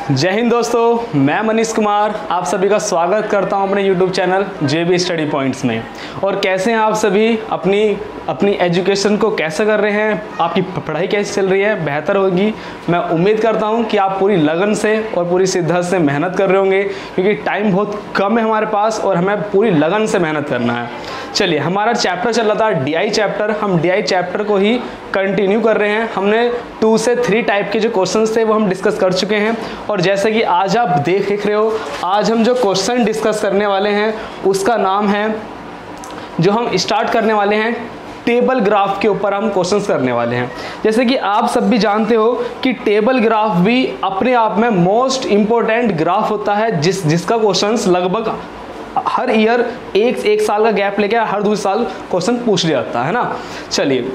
जय हिंद दोस्तों, मैं मनीष कुमार आप सभी का स्वागत करता हूं अपने YouTube channel JB study points में। और कैसे हैं आप सभी, अपनी एजुकेशन को कैसे कर रहे हैं, आपकी पढ़ाई कैसे चल रही है, बेहतर होगी। मैं उम्मीद करता हूं कि आप पूरी लगन से और पूरी शिद्दत से मेहनत कर रहे होंगे, क्योंकि टाइम बहुत कम है हमारे पास और हमें पूरी लगन से मेहनत करना है। चलिए, हमारा चैप्टर चल रहा था DI चैप्टर। हम DI चैप्टर को ही कंटिन्यू कर रहे हैं। हमने 2 से 3 टाइप के जो क्वेश्चंस थे वो हम डिस्कस कर चुके हैं। और जैसे कि आज आप देख रहे हो, आज हम जो क्वेश्चन डिस्कस करने वाले हैं उसका नाम है, जो हम स्टार्ट करने वाले हैं टेबल ग्राफ के ऊपर हम क्वेश्चंस करने वाले हैं। जैसे कि आप सब भी जानते हो कि टेबल ग्राफ भी अपने आप में मोस्ट इम्पोर्टेंट ग्राफ होता है, जिसका क्वेश्चंस लगभग हर ईयर एक साल का गैप लेके हर दूसरे साल क्वेश्चन पूछ लिया जाता है ना। चलिए,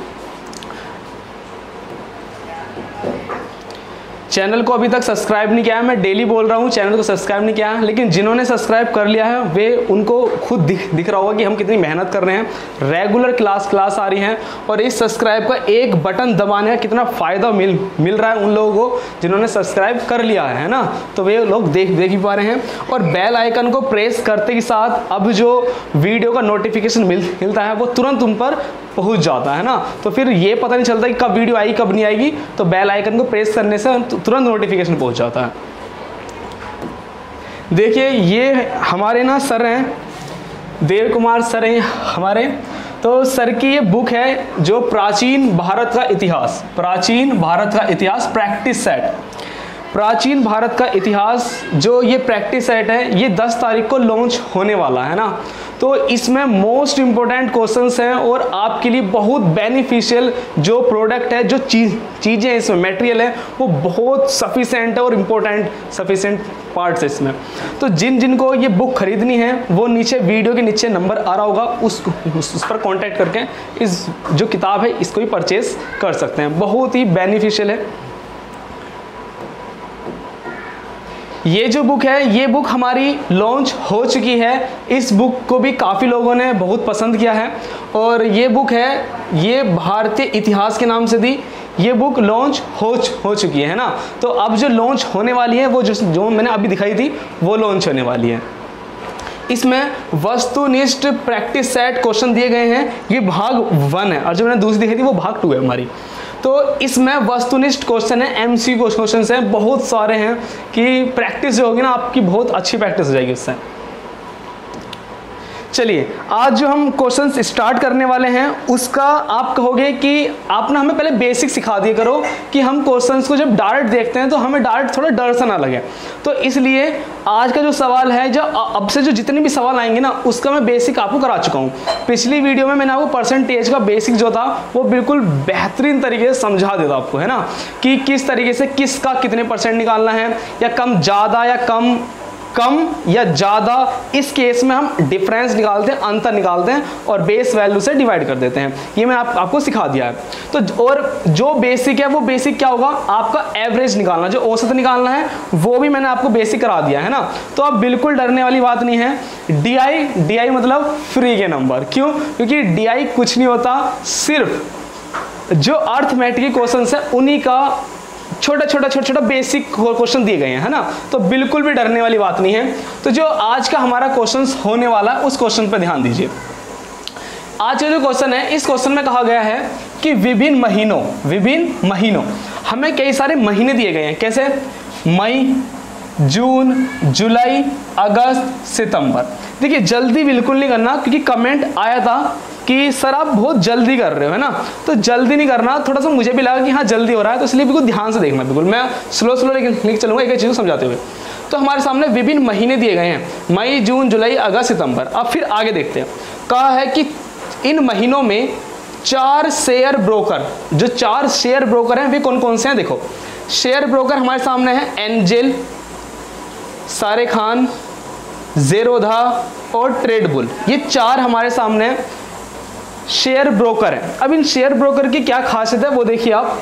चैनल को अभी तक सब्सक्राइब नहीं किया है, मैं डेली बोल रहा हूँ चैनल को सब्सक्राइब नहीं किया है, लेकिन जिन्होंने सब्सक्राइब कर लिया है वे उनको खुद दिख रहा होगा कि हम कितनी मेहनत कर रहे हैं। रेगुलर क्लास आ रही हैं और इस सब्सक्राइब का एक बटन दबाने का कितना फ़ायदा मिल रहा है उन लोगों को जिन्होंने सब्सक्राइब कर लिया है ना। तो वे लोग देख ही पा रहे हैं। और बेल आइकन को प्रेस करते के साथ अब जो वीडियो का नोटिफिकेशन मिलता है वो तुरंत तुम पर पहुंच जाता है ना। तो फिर ये पता नहीं चलता कि कब वीडियो आएगी कब नहीं आएगी, तो बेल आइकन को प्रेस करने से तुरंत नोटिफिकेशन पहुंच जाता है। देखिए, ये हमारे ना सर हैं, देव कुमार सर हैं हमारे। तो सर की ये बुक है जो प्राचीन भारत का इतिहास प्रैक्टिस सेट। प्राचीन भारत का इतिहास जो ये प्रैक्टिस सेट है, ये 10 तारीख को लॉन्च होने वाला है ना। तो इसमें मोस्ट इम्पोर्टेंट क्वेश्चंस हैं और आपके लिए बहुत बेनिफिशियल जो प्रोडक्ट है, जो चीज़ें इसमें मटेरियल है, वो बहुत सफिशेंट है और इम्पोर्टेंट सफिशेंट पार्ट्स है इसमें। तो जिनको ये बुक खरीदनी है वो नीचे वीडियो के नीचे नंबर आ रहा होगा, उस पर कांटेक्ट करके इस जो किताब है इसको भी परचेज कर सकते हैं। बहुत ही बेनिफिशियल है। ये जो बुक है, ये बुक हमारी लॉन्च हो चुकी है। इस बुक को भी काफ़ी लोगों ने बहुत पसंद किया है। और ये बुक है, ये भारतीय इतिहास के नाम से थी। ये बुक लॉन्च हो चुकी है ना। तो अब जो लॉन्च होने वाली है वो जो मैंने अभी दिखाई थी वो लॉन्च होने वाली है। इसमें वस्तुनिष्ठ प्रैक्टिस सेट क्वेश्चन दिए गए हैं। ये भाग 1 है और जो मैंने दूसरी दिखाई थी वो भाग 2 है हमारी। तो इसमें वस्तुनिष्ठ क्वेश्चन है, MCQ क्वेश्चन हैं, बहुत सारे हैं कि प्रैक्टिस जो होगी ना आपकी बहुत अच्छी प्रैक्टिस हो जाएगी उससे। चलिए, आज जो हम क्वेश्चंस स्टार्ट करने वाले हैं उसका आप कहोगे कि आप ना हमें पहले बेसिक सिखा दिया करो कि हम क्वेश्चंस को जब डायरेक्ट देखते हैं तो हमें डायरेक्ट थोड़ा डर सा ना लगे। तो इसलिए आज का जो सवाल है, जो अब से जो जितने भी सवाल आएंगे ना उसका मैं बेसिक आपको करा चुका हूँ। पिछली वीडियो में मैंने आपको परसेंटेज का बेसिक जो था वो बिल्कुल बेहतरीन तरीके से समझा देता आपको, है ना, कि किस तरीके से किसका कितने % निकालना है, या कम ज़्यादा या कम या ज़्यादा। इस केस में हम डिफरेंस निकालते हैं, अंतर निकालते हैं और बेस वैल्यू से डिवाइड कर देते हैं। ये मैं आपको सिखा दिया है। तो और जो बेसिक है वो बेसिक क्या होगा, आपका एवरेज निकालना, जो औसत निकालना है वो भी मैंने आपको बेसिक करा दिया है ना। तो अब बिल्कुल डरने वाली बात नहीं है। DI मतलब फ्री के नंबर। क्यों? क्योंकि DI कुछ नहीं होता, सिर्फ जो अर्थमेटिक क्वेश्चन है उन्हीं का छोटा बेसिक क्वेश्चन दिए गए हैं, है ना। तो बिल्कुल भी डरने वाली बात नहीं है। तो जो आज का हमारा क्वेश्चन होने वाला है उस क्वेश्चन पर ध्यान दीजिए। आज का जो क्वेश्चन है, इस क्वेश्चन में कहा गया है कि विभिन्न महीनों हमें कई सारे महीने दिए गए हैं। कैसे? मई, जून, जुलाई, अगस्त, सितंबर। देखिए, जल्दी बिल्कुल नहीं करना, क्योंकि कमेंट आया था कि सर आप बहुत जल्दी कर रहे हो, है ना। तो जल्दी नहीं करना। थोड़ा सा मुझे भी लगा कि हाँ जल्दी हो रहा है, तो इसलिए बिल्कुल ध्यान से देखना। बिल्कुल मैं स्लो लेके चलूँगा एक चीज़ को समझाते हुए। तो हमारे सामने विभिन्न महीने दिए गए हैं, मई, जून, जुलाई, अगस्त, सितंबर। अब फिर आगे देखते हैं। कहा है कि इन महीनों में 4 शेयर ब्रोकर, जो 4 शेयर ब्रोकर हैं वे कौन कौन से हैं। देखो, शेयर ब्रोकर हमारे सामने है एंजल, सारे खान, ज़ेरोधा और ट्रेडबुल। ये 4 हमारे सामने शेयर ब्रोकर है। अब इन शेयर ब्रोकर की क्या खासियत है वो देखिए आप।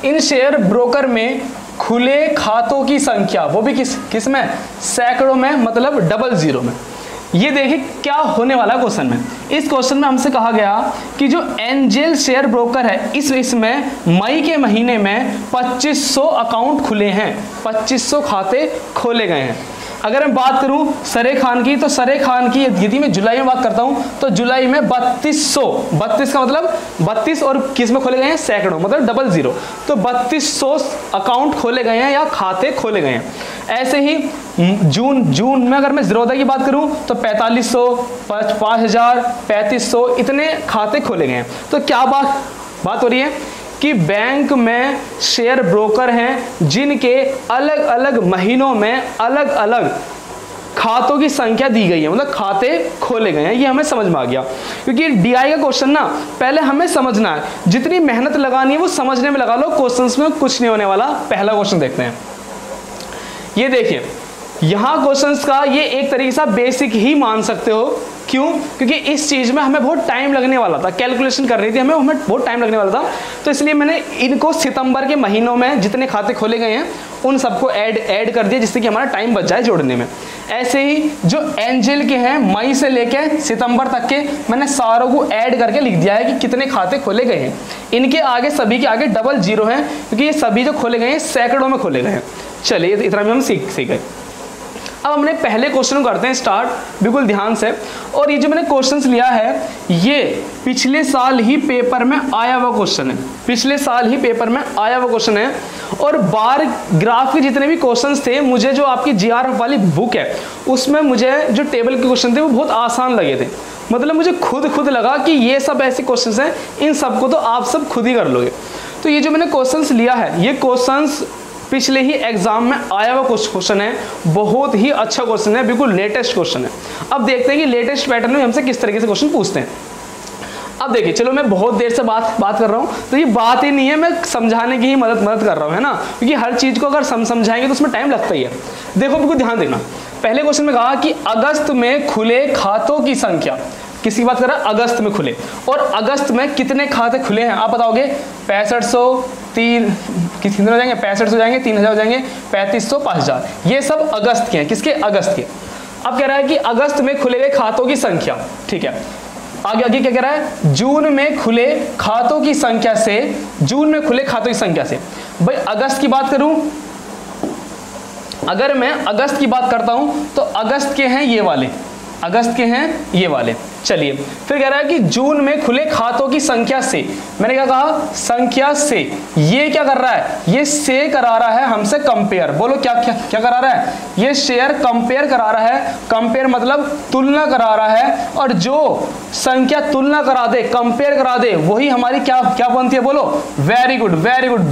इन शेयर ब्रोकर में खुले खातों की संख्या, वो भी किस में, सैकड़ों में, मतलब 00 में। ये देखिए क्या होने वाला है क्वेश्चन में। इस क्वेश्चन में हमसे कहा गया कि जो एंजल शेयर ब्रोकर है इसमें मई के महीने में 2500 अकाउंट खुले हैं, 2500 खाते खोले गए हैं। अगर मैं बात करूं सरे खान की, तो सरे खान की यदि मैं जुलाई में बात करता हूं तो जुलाई में 3200, 32 का मतलब 32 और किस में खोले गए हैं, सैकड़ों, मतलब 00, तो 3200 अकाउंट खोले गए हैं या खाते खोले गए हैं। ऐसे ही जून में अगर मैं ज़ीरोदा की बात करूं तो 4500, 5000, 3500 इतने खाते खोले गए हैं। तो क्या बात हो रही है कि बैंक में शेयर ब्रोकर हैं जिनके अलग अलग महीनों में अलग अलग खातों की संख्या दी गई है, मतलब खाते खोले गए हैं। ये हमें समझ में आ गया, क्योंकि डीआई का क्वेश्चन ना पहले हमें समझना है, जितनी मेहनत लगानी है वो समझने में लगा लो, क्वेश्चंस में कुछ नहीं होने वाला। पहला क्वेश्चन देखते हैं। ये देखिए यहाँ क्वेश्चंस का ये एक तरीके से बेसिक ही मान सकते हो। क्यों? क्योंकि इस चीज़ में हमें बहुत टाइम लगने वाला था, कैलकुलेशन करनी थी हमें बहुत टाइम लगने वाला था, तो इसलिए मैंने इनको सितंबर के महीनों में जितने खाते खोले गए हैं उन सबको ऐड कर दिया, जिससे कि हमारा टाइम बच जाए जोड़ने में। ऐसे ही जो एंजल के हैं मई से लेकर सितंबर तक के मैंने सारों को ऐड करके लिख दिया है कि कितने खाते खोले गए हैं। इनके आगे सभी के आगे 00 हैं, क्योंकि ये सभी जो खोले गए हैं सैकड़ों में खोले गए हैं। चलिए इतना भी हम सीख गए। अब हमने पहले क्वेश्चन को करते हैं स्टार्ट, बिल्कुल ध्यान से। और ये जो मैंने क्वेश्चंस लिया है ये पिछले साल ही पेपर में आया हुआ क्वेश्चन है, पिछले साल ही पेपर में आया हुआ क्वेश्चन है। और बार ग्राफ के जितने भी क्वेश्चंस थे, मुझे जो आपकी जीआरएफ वाली बुक है उसमें मुझे जो टेबल के क्वेश्चन थे वो बहुत आसान लगे थे। मतलब मुझे खुद लगा कि ये सब ऐसे क्वेश्चंस हैं, इन सबको तो आप सब खुद ही कर लोगे। तो ये जो मैंने क्वेश्चंस लिया है ये क्वेश्चंस पिछले ही एग्जाम में आया हुआ क्वेश्चन है, बहुत ही अच्छा क्वेश्चन है, बिल्कुल लेटेस्ट क्वेश्चन है। अब देखते हैं कि लेटेस्ट पैटर्न में हमसे किस तरीके से क्वेश्चन पूछते हैं। अब देखिए, चलो मैं बहुत देर से बात कर रहा हूँ, तो ये बात ही नहीं है, मैं समझाने की ही मदद कर रहा हूँ, है ना, क्योंकि हर चीज़ को अगर समझाएंगे तो उसमें टाइम लगता ही है। देखो बिल्कुल ध्यान देना, पहले क्वेश्चन में कहा कि अगस्त में खुले खातों की संख्या, किसकी बात कर रहा है, अगस्त में खुले, और अगस्त में कितने खाते खुले हैं आप बताओगे, 6500, कितने हो जाएंगे, 6500 हो जाएंगे, 3000 हो जाएंगे, 3500, 5000, ये सब अगस्त के हैं, किसके, अगस्त के। अब कह रहा है कि अगस्त में खुले गए खातों की संख्या, ठीक है। आगे क्या कह रहा है, जून में खुले खातों की संख्या से, जून में खुले खातों की संख्या से। भाई अगस्त की बात करूं, अगर मैं अगस्त की बात करता हूं तो अगस्त के हैं ये वाले, अगस्त के हैं ये वाले। चलिए फिर कह रहा है कि जून में खुले खातों की संख्या से, मैंने क्या कहा, संख्या से। ये क्या कर रहा है, ये से करा रहा है हमसे कंपेयर, बोलो क्या क्या क्या करा रहा है, ये शेयर कंपेयर करा रहा है। कंपेयर मतलब तुलना करा रहा है, और जो संख्या तुलना करा दे, कंपेयर करा दे, वही हमारी क्या क्या बनती है, बोलो, वेरी गुड,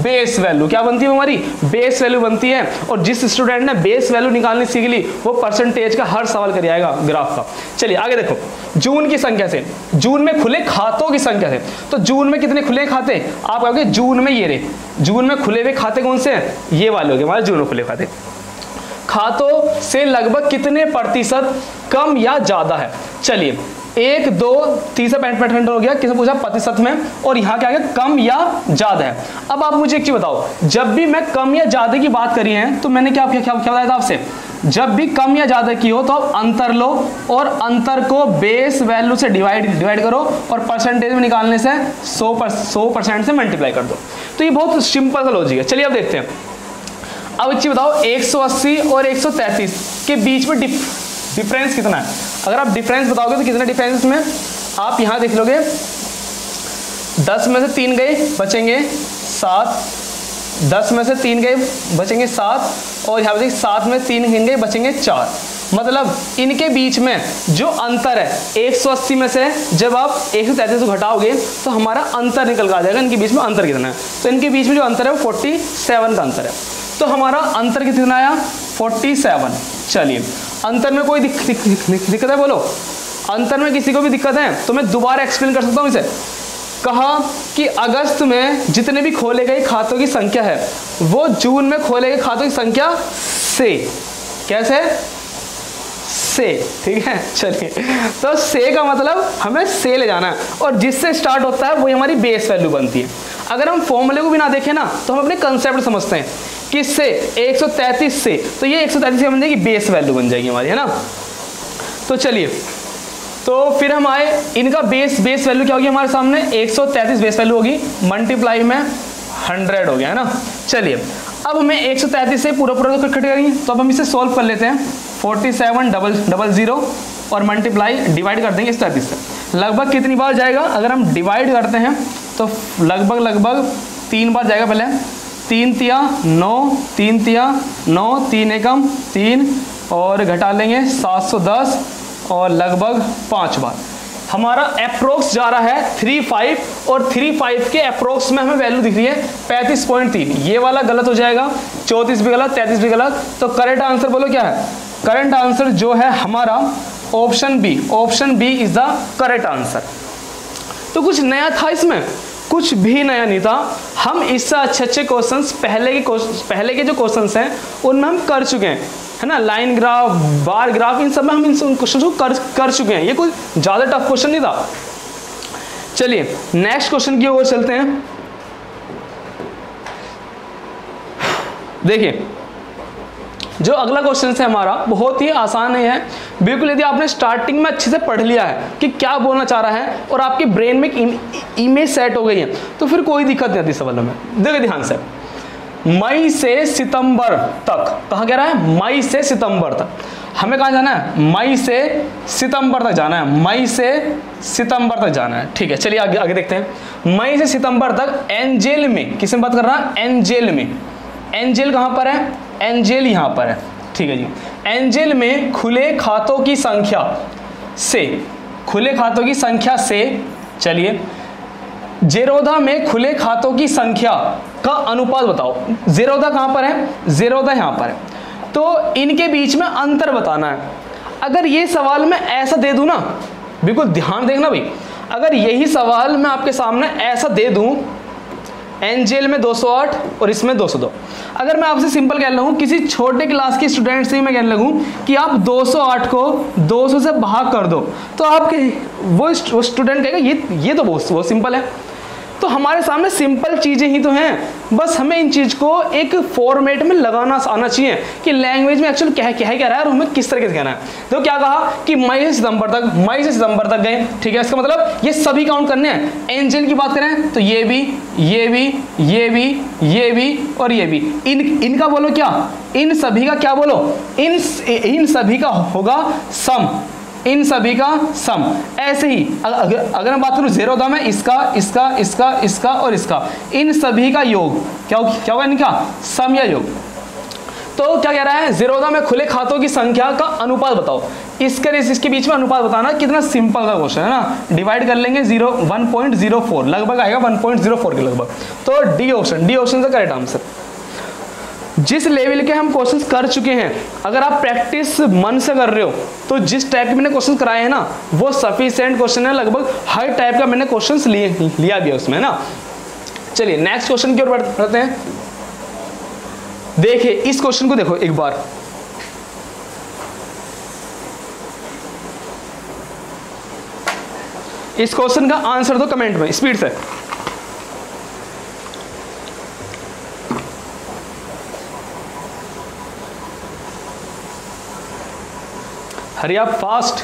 बेस वैल्यू। क्या बनती है हमारी, बेस वैल्यू बनती है। और जिस स्टूडेंट ने बेस वैल्यू निकालनी सीख ली वो परसेंटेज का हर सवाल कर आएगा ग्राफ का। चलिए आगे देखो, जून की संख्या से, जून में खुले खातों की संख्या से, तो जून में कितने खुले खाते, आप कहोगे जून में ये रहे, जून में खुले हुए खाते कौन से हैं, ये वाले हो गए हमारे जून में खुले खाते। खातों से लगभग कितने प्रतिशत कम या ज्यादा है। चलिए 1, 2, तीसरा पैटर्न हो गया, किसने पूछा, प्रतिशत में, और यहाँ क्या है, कम या ज्यादा है। अब आप मुझे एक चीज बताओ, जब भी मैं कम या ज्यादा की बात करी है तो मैंने क्या बताया था आपसे, जब भी कम या ज्यादा की हो तो आप अंतर लो और अंतर को बेस वैल्यू से डिवाइड करो और परसेंटेज में निकालने से 100% से मल्टीप्लाई कर दो। तो ये बहुत सिंपल सा लॉजिक है। चलिए अब देखते हैं। अब एक चीज बताओ, 180 और 133 के बीच में डिफरेंस कितना है। अगर आप डिफरेंस बताओगे तो कितना डिफरेंस में, आप यहां देख लोगे 10 में से 3 गए बचेंगे 7, 10 में से 3 गए बचेंगे 7, और यहाँ पे 7 में 3 गए बचेंगे 4। मतलब इनके बीच में जो अंतर है 180 में से जब आप 133 को घटाओगे तो हमारा अंतर निकल कर आ जाएगा, इनके बीच में अंतर कितना है। तो इनके बीच में जो अंतर है वो 47 का अंतर है। तो हमारा अंतर कितना आया, 47। चलिए अंतर में कोई दिक्कत है, बोलो, अंतर में किसी को भी दिक्कत है तो मैं दोबारा एक्सप्लेन कर सकता हूँ इसे। कहा कि अगस्त में जितने भी खोले गए खातों की संख्या है वो जून में खोले गए खातों की संख्या से, कैसे, से, ठीक है। चलिए तो से का मतलब हमें से ले जाना है, और जिससे स्टार्ट होता है वही हमारी बेस वैल्यू बनती है। अगर हम फॉर्मूले को भी ना देखें ना तो हम अपने कंसेप्ट समझते हैं, किससे, 133 से, तो ये 133 बन जाएगी बेस वैल्यू बन जाएगी हमारी, है ना। तो चलिए, तो फिर हम आए, इनका बेस वैल्यू क्या होगी हमारे सामने, 133 बेस वैल्यू होगी, मल्टीप्लाई में 100 हो गया है ना। चलिए अब हमें 133 से पूरा कट करेंगे, तो अब हम इसे सॉल्व कर लेते हैं। 4700 और मल्टीप्लाई डिवाइड कर देंगे 33 से। लगभग कितनी बार जाएगा, अगर हम डिवाइड करते हैं तो लगभग 3 बार जाएगा। पहले 3 तिया 9, 3 तिया 9, 3 एकम 3 और घटा लेंगे 710 और लगभग 5 बार। हमारा अप्रोक्स जा रहा है 35 और 35 के अप्रोक्स में हमें वैल्यू दिख रही है 35.3। ये वाला गलत हो जाएगा, 34 भी गलत, 33 भी गलत। तो करेक्ट आंसर बोलो क्या है, करेक्ट आंसर जो है हमारा option B is the correct answer. तो कुछ नया था इसमें, कुछ भी नया नहीं था। हम इससे अच्छे क्वेश्चंस पहले के जो क्वेश्चंस हैं उनमें हम कर चुके हैं, है ना। लाइन ग्राफ, बार ग्राफ, इन सब में हम इन क्वेश्चन को कर चुके हैं। ये कोई ज़्यादा टफ क्वेश्चन नहीं था। चलिए नेक्स्ट क्वेश्चन की ओर चलते हैं। देखिए जो अगला क्वेश्चन है हमारा बहुत ही आसान है बिल्कुल। यदि आपने स्टार्टिंग में अच्छे से पढ़ लिया है कि क्या बोलना चाह रहा है और आपके ब्रेन में एक इमेज सेट हो गई है, तो फिर कोई दिक्कत नहीं आती सवालों में। देखिए ध्यान से, मई से सितंबर तक, कहाँ कह रहा है, मई से सितंबर तक। हमें कहाँ जाना है, मई से सितंबर तक जाना है, मई से सितंबर तक जाना है। ठीक है, चलिए आगे देखते हैं। मई से सितंबर तक एंजेल में, किस में बात कर रहा है, एंजेल में। एंजेल कहाँ पर है, एंजेल यहाँ पर है। ठीक है जी, एंजेल में खुले खातों की संख्या से, खुले खातों की संख्या से, चलिए जेरोधा में खुले खातों की संख्या का अनुपात बताओ। जेरोधा कहाँ पर है, जेरोधा यहाँ पर है, तो इनके बीच में अंतर बताना है। अगर ये सवाल मैं ऐसा दे दूं ना, बिल्कुल ध्यान देखना भाई, अगर यही सवाल मैं आपके सामने ऐसा दे दूं, एंजेल में 208 और इसमें 202, अगर मैं आपसे सिंपल कह लगूं, किसी छोटे क्लास के स्टूडेंट से ही मैं कहने लगूं कि आप 208 को 200 से भाग कर दो, तो आपके वो स्टूडेंट कहेगा ये तो बहुत सिंपल है। तो हमारे सामने सिंपल चीज़ें ही तो हैं, बस हमें इन चीज़ को एक फॉर्मेट में लगाना आना चाहिए कि लैंग्वेज में एक्चुअली क्या कह रहा है और हमें किस तरीके से कहना है। तो क्या कहा कि मई से सितंबर तक गए। ठीक है, इसका मतलब ये सभी काउंट करने हैं। एंजेल की बात करें तो ये भी और ये भी, इनका बोलो क्या, इन सभी का क्या बोलो, इन सभी का होगा सम, इन सभी का सम। ऐसे ही अगर मैं बात करूं जेरोधा में इसका और इसका, इन सभी का योग क्या होगा, इनका सम या योग। तो क्या कह रहा है, जेरोधा में खुले खातों की संख्या का अनुपात बताओ। इसके बीच में अनुपात बताना कितना सिंपल का क्वेश्चन है ना। डिवाइड कर लेंगे 1.04, लगभग आएगा 1.04 के लगभग। तो डी ऑप्शन का करेक्ट आंसर। जिस लेवल के हम क्वेश्चंस कर चुके हैं, अगर आप प्रैक्टिस मन से कर रहे हो तो जिस टाइप के मैंने क्वेश्चंस कराए हैं ना, वो सफिशिएंट क्वेश्चन है। लगभग हर टाइप का मैंने क्वेश्चंस लिया भी है उसमें ना। चलिए नेक्स्ट क्वेश्चन की ओर बढ़ते हैं। देखिए इस क्वेश्चन को देखो एक बार, इस क्वेश्चन का आंसर दो कमेंट में स्पीड से। हरी आप फास्ट।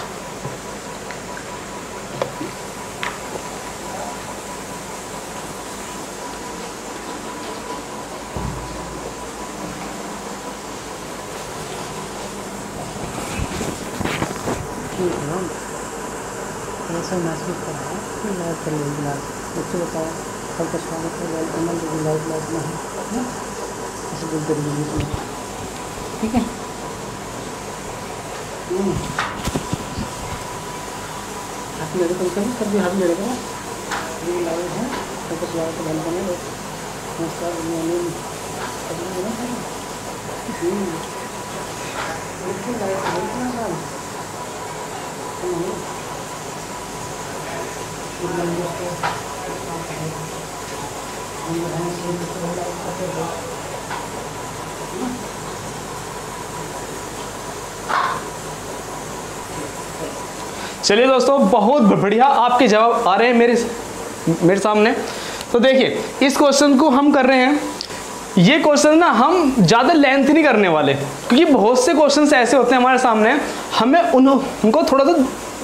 ऐसा महसूस कर रहा है कि लाइव कर लेंगे लाइव। बच्चे बताओ सबका स्वागत है लाइव अमल जो लाइव में है ऐसे बोलते रहिए, ठीक है। हाथ मेरे को कभी भी हाथ मेरे को ये लाइव है सबका स्वागत है लाइव में। नमस्कार चलिए दोस्तों, बहुत बढ़िया आपके जवाब आ रहे हैं मेरे सामने। तो देखिए इस क्वेश्चन को हम कर रहे हैं ये क्वेश्चन ना हम ज़्यादा लेंथ नहीं करने वाले, क्योंकि बहुत से क्वेश्चन ऐसे होते हैं हमारे सामने, हमें उनको थोड़ा सा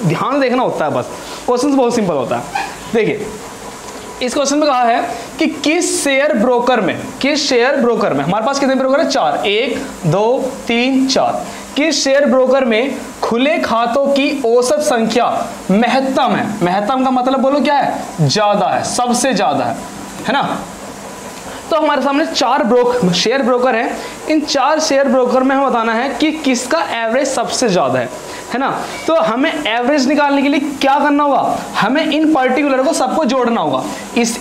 ध्यान देखना होता है। बस क्वेश्चन बहुत सिंपल होता है। देखिए इस क्वेश्चन में कहा है कि किस शेयर ब्रोकर में हमारे पास कितने ब्रोकर है? 4, 1 2 3 4। किस शेयर ब्रोकर में खुले खातों की औसत संख्या महत्तम है? महत्तम का मतलब बोलो क्या है? ज्यादा है, सबसे ज्यादा है ना। तो हमारे सामने 4 शेयर ब्रोकर हैं। इन 4 शेयर ब्रोकर में हमें बताना है कि किसका एवरेज सबसे ज्यादा है ना। तो हमें एवरेज निकालने के लिए क्या करना होगा? हमें इन पर्टिकुलर को सबको जोड़ना होगा।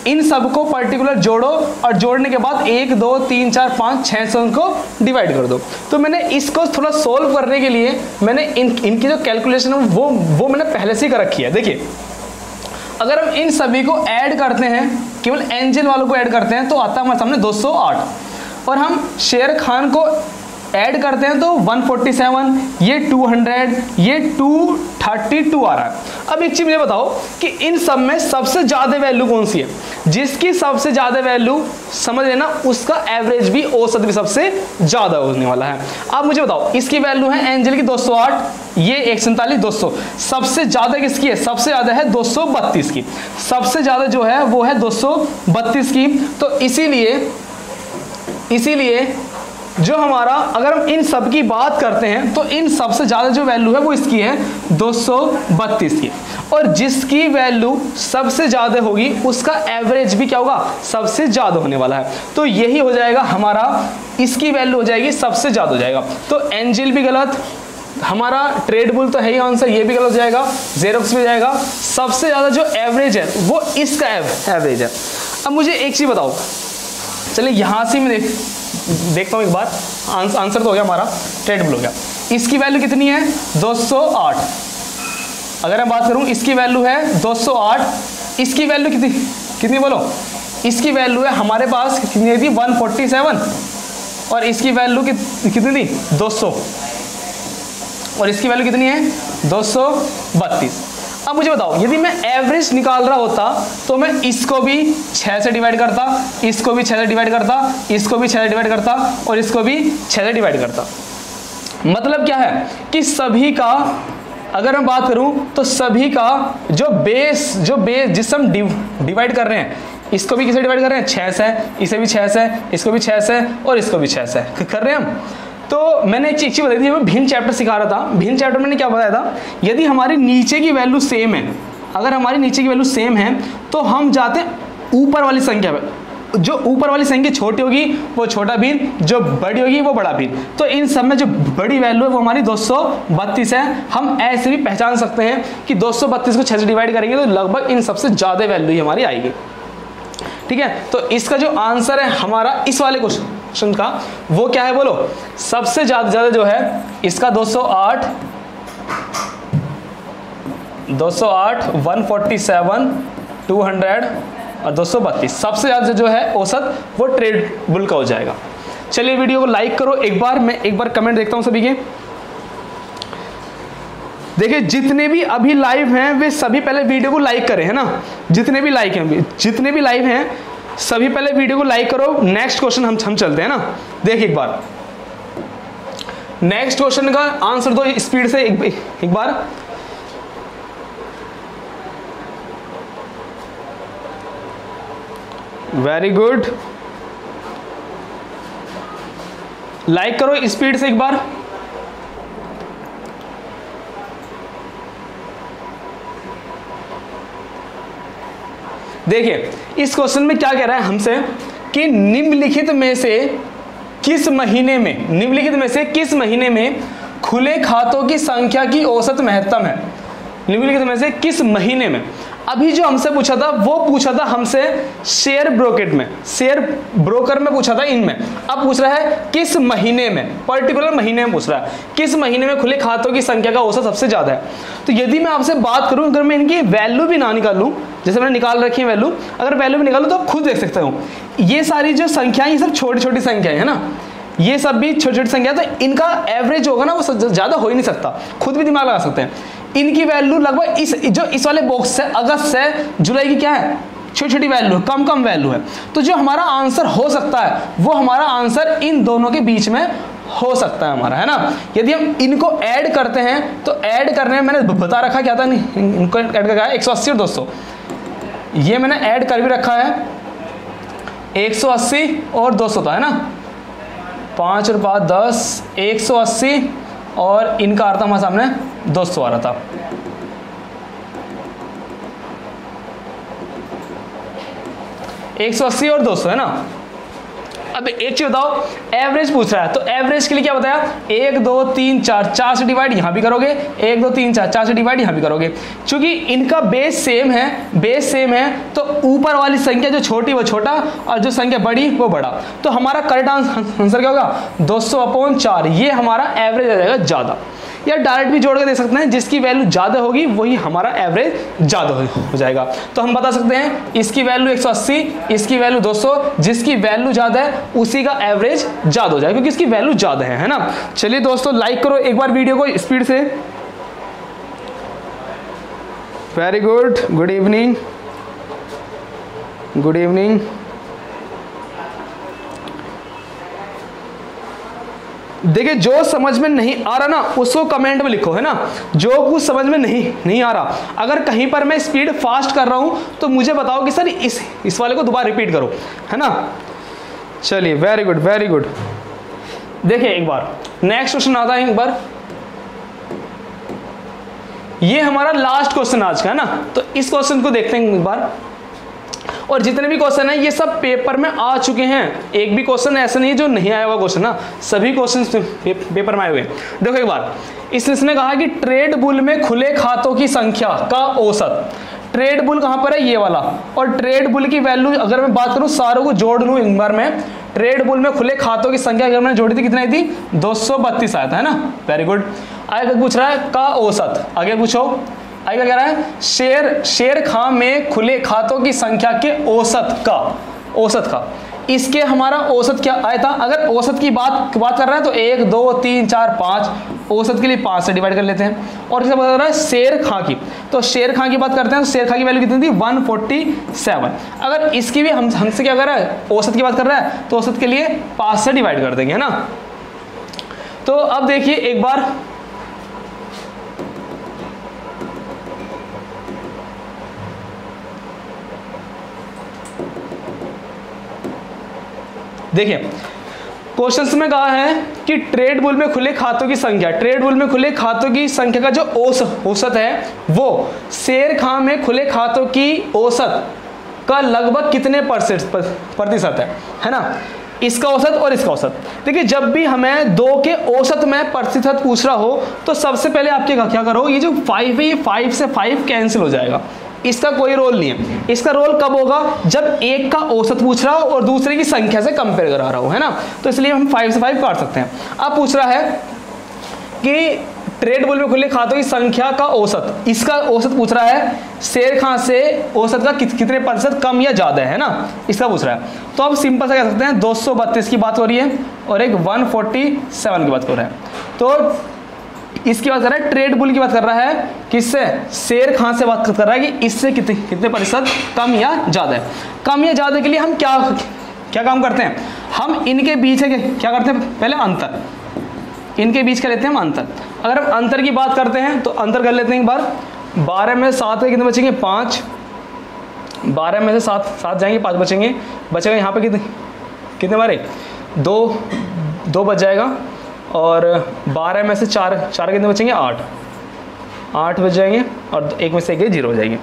इन सबको पर्टिकुलर जोड़ो और जोड़ने के बाद 1 2 3 4 5 6 से उनको डिवाइड कर दो। तो मैंने इसको थोड़ा सोल्व करने के लिए मैंने इनकी जो कैलकुलेशन है वो मैंने पहले से ही कर रखी है। देखिए अगर हम इन सभी को ऐड करते हैं, केवल एंजल वालों को ऐड करते हैं, तो आता है हमारे सामने 208। और हम शेर खान को ऐड करते हैं तो 147, ये 200, ये 232 आ रहा है। अब एक चीज मुझे बताओ कि इन सब में सबसे ज्यादा वैल्यू कौन सी है? जिसकी सबसे ज्यादा वैल्यू समझ लेना, उसका एवरेज भी औसत भी सबसे ज्यादा होने वाला है। अब मुझे बताओ, इसकी वैल्यू है एंजल की 208, ये 147, 200। सबसे ज्यादा किसकी है? सबसे ज्यादा है 232 की। सबसे ज्यादा जो है वो है 232 की। तो इसीलिए जो हमारा, अगर हम इन सब की बात करते हैं तो इन सबसे ज्यादा जो वैल्यू है वो इसकी है 232 की। और जिसकी वैल्यू सबसे ज्यादा होगी उसका एवरेज भी क्या होगा? सबसे ज्यादा होने वाला है। तो यही हो जाएगा हमारा, इसकी वैल्यू हो जाएगी सबसे ज्यादा हो जाएगा। तो एंजल भी गलत, हमारा ट्रेड बुल तो है ही आंसर, ये भी गलत हो जाएगा, जेरोक्स भी हो जाएगा। सबसे ज्यादा जो एवरेज है वो इसका एवरेज है। अब मुझे एक चीज बताओ, चलिए यहां से मैं देखता हूं एक बार। आंसर तो हो गया हमारा, ट्रेड बुल हो गया। इसकी वैल्यू कितनी है? 208। अगर मैं बात करूं, इसकी वैल्यू है 208। इसकी वैल्यू कितनी बोलो? इसकी वैल्यू है हमारे पास कितनी थी? 147। और इसकी वैल्यू कितनी थी? 200। और इसकी वैल्यू कितनी है? 232। अब मुझे बताओ, यदि मैं एवरेज निकाल रहा होता तो मैं इसको भी 6 से डिवाइड करता, इसको भी 6 से डिवाइड करता, इसको भी 6 से डिवाइड करता और इसको भी 6 से डिवाइड करता। मतलब क्या है कि सभी का, अगर मैं बात करूं तो सभी का जो बेस जिससे हम डिवाइड कर रहे हैं, इसको भी किसे डिवाइड कर रहे हैं? 6 से, इसे भी 6 से, इसको भी 6 से और इसको भी 6 से कर रहे हैं हम। तो मैंने एक चीज बताई थी, मैं भिन्न चैप्टर सिखा रहा था। भिन्न चैप्टर में मैंने क्या बताया था? यदि हमारी नीचे की वैल्यू सेम है, अगर हमारी नीचे की वैल्यू सेम है तो हम जाते हैं ऊपर वाली संख्या पे। जो ऊपर वाली संख्या छोटी होगी वो छोटा भिन्न, जो बड़ी होगी वो बड़ा भिन्न। तो इन सब में जो बड़ी वैल्यू है वो हमारी 232 है। हम ऐसे भी पहचान सकते हैं कि 232 को 6 से डिवाइड करेंगे तो लगभग इन सबसे ज्यादा वैल्यू ही हमारी आएगी। ठीक है, तो इसका जो आंसर है हमारा इस वाले क्वेश्चन का वो क्या है बोलो? सबसे ज्यादा जो है इसका 208, 147, 200 और 232। सबसे ज्यादा जो है औसत वो ट्रेड बुल का हो जाएगा। चलिए वीडियो को लाइक करो एक बार, मैं एक बार कमेंट देखता हूं सभी के। देखिए जितने भी अभी लाइव हैं वे सभी पहले वीडियो को लाइक करें, है ना। जितने भी लाइव हैं सभी पहले वीडियो को लाइक करो। नेक्स्ट क्वेश्चन हम चलते हैं ना। देखिए एक बार नेक्स्ट क्वेश्चन का आंसर दो स्पीड से एक बार। वेरी गुड, लाइक करो स्पीड से एक बार। देखिए इस क्वेश्चन में क्या कह रहा है हमसे कि निम्नलिखित में से किस महीने में खुले खातों की संख्या की औसत महत्तम है? निम्नलिखित में से किस महीने में? अभी जो हमसे पूछा था वो पूछा था हमसे शेयर ब्रोकर में पूछा था इनमें। अब पूछ रहा है किस महीने में, पर्टिकुलर महीने में पूछ रहा है किस महीने में खुले खातों की संख्या का औसत सबसे ज्यादा है। तो यदि मैं आपसे बात करूं, अगर मैं इनकी वैल्यू भी ना निकालूं, जैसे मैंने निकाल रखी है वैल्यू, अगर वैल्यू भी निकालूं तो आप खुद देख सकते हो ये सारी जो संख्याएं ये सब छोटी छोटी संख्याएं है ना, ये सब भी छोटी छोटी संख्या, तो इनका एवरेज होगा ना वो ज्यादा हो ही नहीं सकता। खुद भी दिमाग लगा सकते हैं। इनकी वैल्यू लगभग इस वाले बॉक्स से अगस्त से जुलाई की क्या है? छोटी छोटी वैल्यू है, कम कम वैल्यू है। तो जो हमारा आंसर हो सकता है वो हमारा आंसर इन दोनों के बीच में हो सकता है हमारा, है ना। यदि हम इनको ऐड करते हैं तो ऐड करने में मैंने बता रखा क्या था, इनको ऐड करके आया 180 और 200, ये मैंने ऐड कर भी रखा है 180 और 200 था, है ना। 5 और 5 10, 180 और इनका आ रहा था हमारे सामने 200 आ रहा था। एक 180 और 200, है ना। अब एक चीज बताओ, एवरेज पूछ रहा है, तो एवरेज के लिए क्या बताया, 1 2 3 4, 4 से डिवाइड यहां भी करोगे, 1 2 3 4, 4 से डिवाइड यहां भी करोगे। क्योंकि इनका बेस सेम है, तो ऊपर वाली संख्या जो छोटी वो छोटा और जो संख्या बड़ी वो बड़ा। तो हमारा करेक्ट आंसर क्या होगा, 200/4, ये हमारा एवरेज आ जाएगा ज़्यादा। या डायरेक्ट भी जोड़ के दे सकते हैं, जिसकी वैल्यू ज़्यादा होगी वही हमारा एवरेज ज़्यादा हो जाएगा। तो हम बता सकते हैं इसकी वैल्यू 180, इसकी वैल्यू 200, जिसकी वैल्यू ज़्यादा है उसी का एवरेज ज़्यादा हो जाएगा, क्योंकि इसकी वैल्यू ज़्यादा है ना। चलिए दोस्तों, लाइक करो एक बार वीडियो को स्पीड से। Very good, good evening, good evening. देखिए, जो समझ में नहीं आ रहा ना उसको कमेंट में लिखो, है ना। जो कुछ समझ में नहीं आ रहा, अगर कहीं पर मैं स्पीड फास्ट कर रहा हूं तो मुझे बताओ कि सर इस वाले को दोबारा रिपीट करो, है ना। चलिए, वेरी गुड वेरी गुड। देखिए एक बार नेक्स्ट क्वेश्चन आता है एक बार, ये हमारा लास्ट क्वेश्चन आज का, है ना। तो इस क्वेश्चन को देखते हैं एक बार। और जितने भी क्वेश्चन हैं ये सब पेपर में आ चुके हैं, एक भी क्वेश्चन ऐसा नहीं है जो नहीं आया हुआ क्वेश्चन ना, सभी क्वेश्चन पेपर में आए हुए हैं। देखो एक बार, इसने कहा कि ट्रेड बुल में खुले खातों की संख्या का औसत, ट्रेड बुल कहां पर है, ये वाला, और ट्रेड बुल की वैल्यू अगर मैं बात करूं, सारों को जोड़ लूं एक बार में, ट्रेड बुल में खुले खातों की संख्या अगर मैंने जोड़ी थी कितनी आई थी, 232 आया था, है ना। Very good. आगे पूछ रहा है का औसत, आगे पूछो, आगे कह रहा है शेर खां में खुले खातों की संख्या के औसत का, इसके हमारा औसत क्या आया था। अगर औसत की बात कर रहा है तो 1 2 3 4 5, औसत के लिए 5 से डिवाइड कर लेते हैं। और किससे बात कर रहा है, शेर खां की, तो शेर खां की बात करते हैं तो शेर खां की वैल्यू कितनी थी, 147। अगर इसकी भी हमसे क्या कर रहा है, औसत की बात कर रहा है, तो औसत के लिए 5 से डिवाइड कर देंगे, है ना। तो अब देखिए एक बार, देखिए क्वेश्चन में कहा है कि ट्रेड बुल में खुले खातों की संख्या, ट्रेड बुल में खुले खातों की संख्या का जो औसत है वो शेर खां में खुले खातों की औसत का लगभग कितने प्रतिशत है ना। इसका औसत और इसका औसत। देखिए, जब भी हमें दो के औसत में प्रतिशत पूछ रहा हो तो सबसे पहले आपके क्या करो, ये जो 5 है ये 5 से 5 कैंसिल हो जाएगा, इसका कोई रोल नहीं है। इसका रोल कब होगा, जब एक का औसत पूछ रहा हो और दूसरे की संख्या से कंपेयर करा रहा हो, है ना। तो इसलिए हम 5 से 5 काट सकते हैं। अब पूछ रहा है कि ट्रेड बुल में खुले खातों की संख्या का औसत, इसका औसत पूछ रहा है, शेर खां से औसत का कितने प्रतिशत कम या ज्यादा है ना, इसका पूछ रहा है। तो अब सिंपल सा कह सकते हैं 232 की बात हो रही है और एक 147 की बात हो रहा है। तो इसकी बात कर रहा है, ट्रेड बुल की बात कर रहा है, किससे, शेर खां से बात कर रहा है कि इससे कितने प्रतिशत कम या ज्यादा है। कम या ज्यादा के लिए हम क्या काम करते हैं, हम इनके बीच क्या करते हैं, पहले अंतर, इनके बीच क्या लेते हैं हम अंतर। अगर हम अंतर की बात करते हैं तो अंतर कर लेते हैं एक बार, 12 में से 7 के कितने बचेंगे, 5, 12 में से 7 जाएंगे, 5 बचेगा यहाँ पे कितने बारे, 2 बच जाएगा, और 12 में से 4 कितने बचेंगे, 8 बच जाएंगे, और 1 में से 1 0 हो जाएंगे।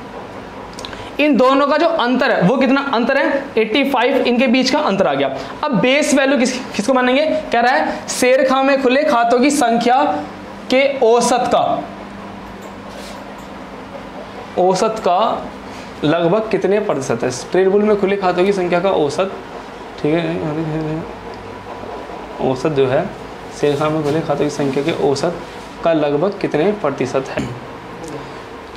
इन दोनों का जो अंतर है वो कितना अंतर है, 85, इनके बीच का अंतर आ गया। अब बेस वैल्यू किसको मानेंगे, कह रहा है शेर खां में खुले खातों की संख्या के औसत का लगभग कितने प्रतिशत है। ट्रेड बुल में खुले खातों की संख्या का औसत, ठीक है, औसत जो है शेर खां में खुले खातों की संख्या के औसत का लगभग कितने प्रतिशत है।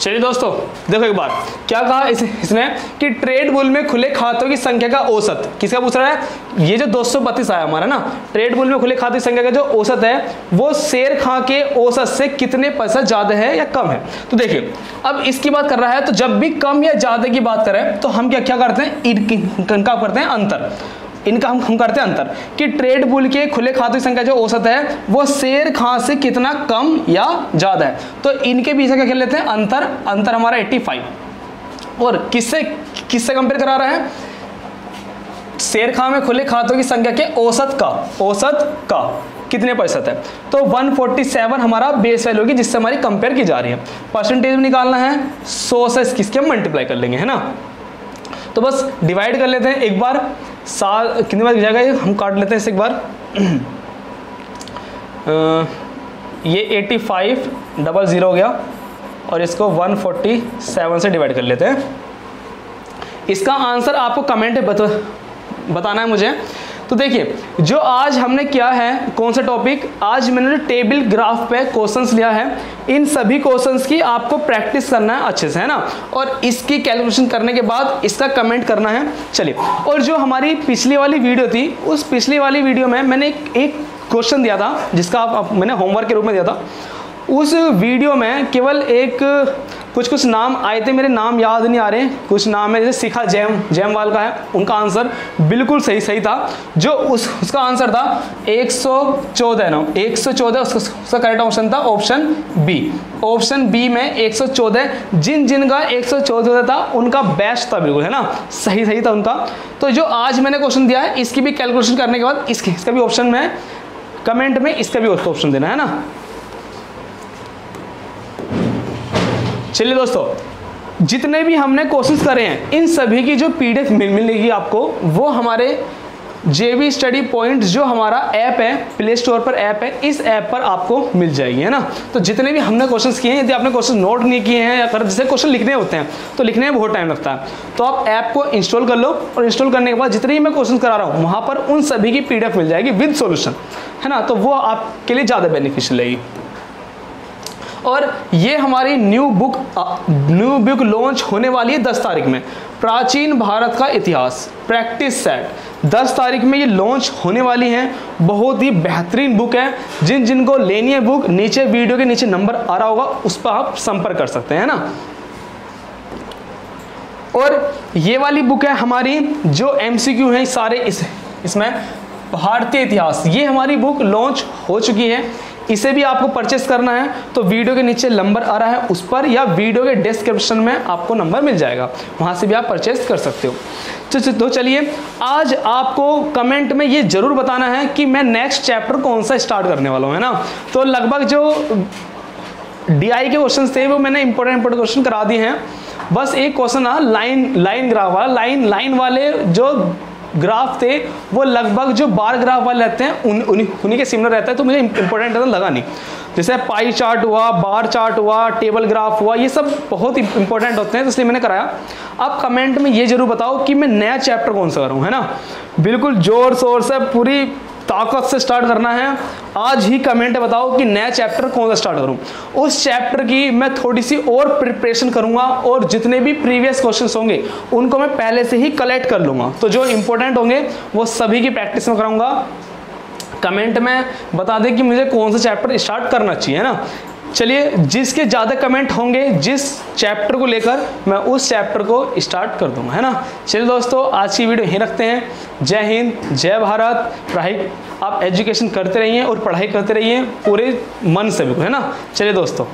चलिए दोस्तों देखो एक बार क्या कहा इसने कि ट्रेड बुल में खुले खातों की संख्या का औसत किसका पूछ रहा है, ये जो 232 आया हमारा ना, ट्रेड बुल में खुले खातों की संख्या का जो औसत है वो शेर खां के औसत से कितने % ज्यादा है या कम है। तो देखिए अब इसकी बात कर रहा है, तो जब भी कम या ज्यादा की बात करें तो हम क्या करते हैं, इनका करते हैं अंतर, इनका हम करते हैं अंतर कि ट्रेड बुल के खुले खातों की संख्या जो औसत है वो शेर खां से कितना कम या ज्यादा है। तो इनके बीच क्या कर लेते हैं अंतर, अंतर हमारा 85 और किससे कंपेयर करा रहा है, शेर खां में खुले खातों की संख्या के औसत का कितने % है। तो 147 हमारा बेस वैल्यू होगी जिससे हमारी कंपेयर की जा रही है। परसेंटेज में निकालना है 100 से किसके हम मल्टीप्लाई कर लेंगे, है ना। तो बस डिवाइड कर लेते हैं एक बार, कितनी बार जाएगा ये हम काट लेते हैं इसे एक बार। ये 8500 हो गया और इसको 147 से डिवाइड कर लेते हैं। इसका आंसर आपको कमेंट बताना है मुझे। तो देखिए जो आज हमने किया है, कौन सा टॉपिक, आज मैंने टेबल ग्राफ पे क्वेश्चंस लिया है, इन सभी क्वेश्चंस की आपको प्रैक्टिस करना है अच्छे से, है ना, और इसकी कैलकुलेशन करने के बाद इसका कमेंट करना है। चलिए, और जो हमारी पिछली वाली वीडियो थी, उस पिछली वाली वीडियो में मैंने एक क्वेश्चन दिया था जिसका मैंने होमवर्क के रूप में दिया था। उस वीडियो में केवल एक कुछ नाम आए थे, मेरे नाम याद नहीं आ रहे, कुछ नाम है जैसे शिखा जैमवाल का है, उनका आंसर बिल्कुल सही था। जो उसका आंसर था 114 ना, 114 उसका करेक्ट ऑप्शन था ऑप्शन बी। ऑप्शन बी में 114 जिनका 114 था उनका बेस्ट था, बिल्कुल, है ना, सही था उनका। तो जो आज मैंने क्वेश्चन दिया है इसकी भी कैलकुलेशन करने के बाद इसका भी ऑप्शन में कमेंट में इसका भी ऑप्शन देना है ना। चलिए दोस्तों, जितने भी हमने क्वेश्चंस करे हैं इन सभी की जो PDF मिलेगी आपको, वो हमारे JB स्टडी पॉइंट जो हमारा ऐप है, प्ले स्टोर पर ऐप है, इस ऐप पर आपको मिल जाएगी, है ना। तो जितने भी हमने क्वेश्चंस किए हैं, यदि आपने क्वेश्चन नोट नहीं किए हैं या अगर जैसे क्वेश्चन लिखने होते हैं तो लिखने में बहुत टाइम लगता है, तो आप ऐप को इंस्टॉल कर लो और इंस्टॉल करने के बाद जितने भी मैं क्वेश्चन करा रहा हूँ वहाँ पर उन सभी की PDF मिल जाएगी विद सोल्यूशन, है ना। तो वो आपके लिए ज़्यादा बेनिफिशियल रहेगी। और ये हमारी न्यू बुक लॉन्च होने वाली है 10 तारीख में, प्राचीन भारत का इतिहास प्रैक्टिस सेट। 10 तारीख में ये लॉन्च होने वाली है। बहुत ही बेहतरीन बुक है। जिनको लेनी है बुक, नीचे वीडियो के नीचे नंबर आ रहा होगा, उस पर आप संपर्क कर सकते हैं ना। और ये वाली बुक है हमारी, जो MCQ है सारे इसमें भारतीय इतिहास, ये हमारी बुक लॉन्च हो चुकी है। इसे भी आपको परचेस करना है तो वीडियो के नीचे नंबर आ रहा है उस पर, या वीडियो के डिस्क्रिप्शन में आपको नंबर मिल जाएगा, वहां से भी आप परचेस कर सकते हो। तो चलिए, आज आपको कमेंट में ये जरूर बताना है कि मैं नेक्स्ट चैप्टर कौन सा स्टार्ट करने वाला हूँ, है ना। तो लगभग जो DI के क्वेश्चन थे वो मैंने इंपॉर्टेंट क्वेश्चन करा दिए हैं। बस एक क्वेश्चन था लाइन ग्राफ वाला, लाइन वाले जो ग्राफ थे वो लगभग जो बार ग्राफ वाले रहते हैं उन्हीं के सिमिलर रहता है, तो मुझे इंपॉर्टेंट लगा नहीं। जैसे पाई चार्ट हुआ, बार चार्ट हुआ, टेबल ग्राफ हुआ, ये सब बहुत इंपॉर्टेंट होते हैं, तो इसलिए मैंने कराया। आप कमेंट में ये जरूर बताओ कि मैं नया चैप्टर कौन सा करूँ, है ना। बिल्कुल जोर शोर से पूरी ताकत से स्टार्ट करना है। आज ही कमेंट बताओ कि नया चैप्टर कौन सा स्टार्ट करूं। उस चैप्टर की मैं थोड़ी सी और प्रिपरेशन करूंगा और जितने भी प्रीवियस क्वेश्चंस होंगे उनको मैं पहले से ही कलेक्ट कर लूंगा। तो जो इंपॉर्टेंट होंगे वो सभी की प्रैक्टिस में कराऊंगा। कमेंट में बता दें कि मुझे कौन सा चैप्टर स्टार्ट करना चाहिए, है ना। चलिए, जिसके ज़्यादा कमेंट होंगे जिस चैप्टर को लेकर, मैं उस चैप्टर को स्टार्ट कर दूंगा, है ना। चलिए दोस्तों, आज की वीडियो यहीं रखते हैं। जय हिंद, जय भारत। पढ़ाई आप एजुकेशन करते रहिए और पढ़ाई करते रहिए पूरे मन से, बिल्कुल, है ना। चलिए दोस्तों।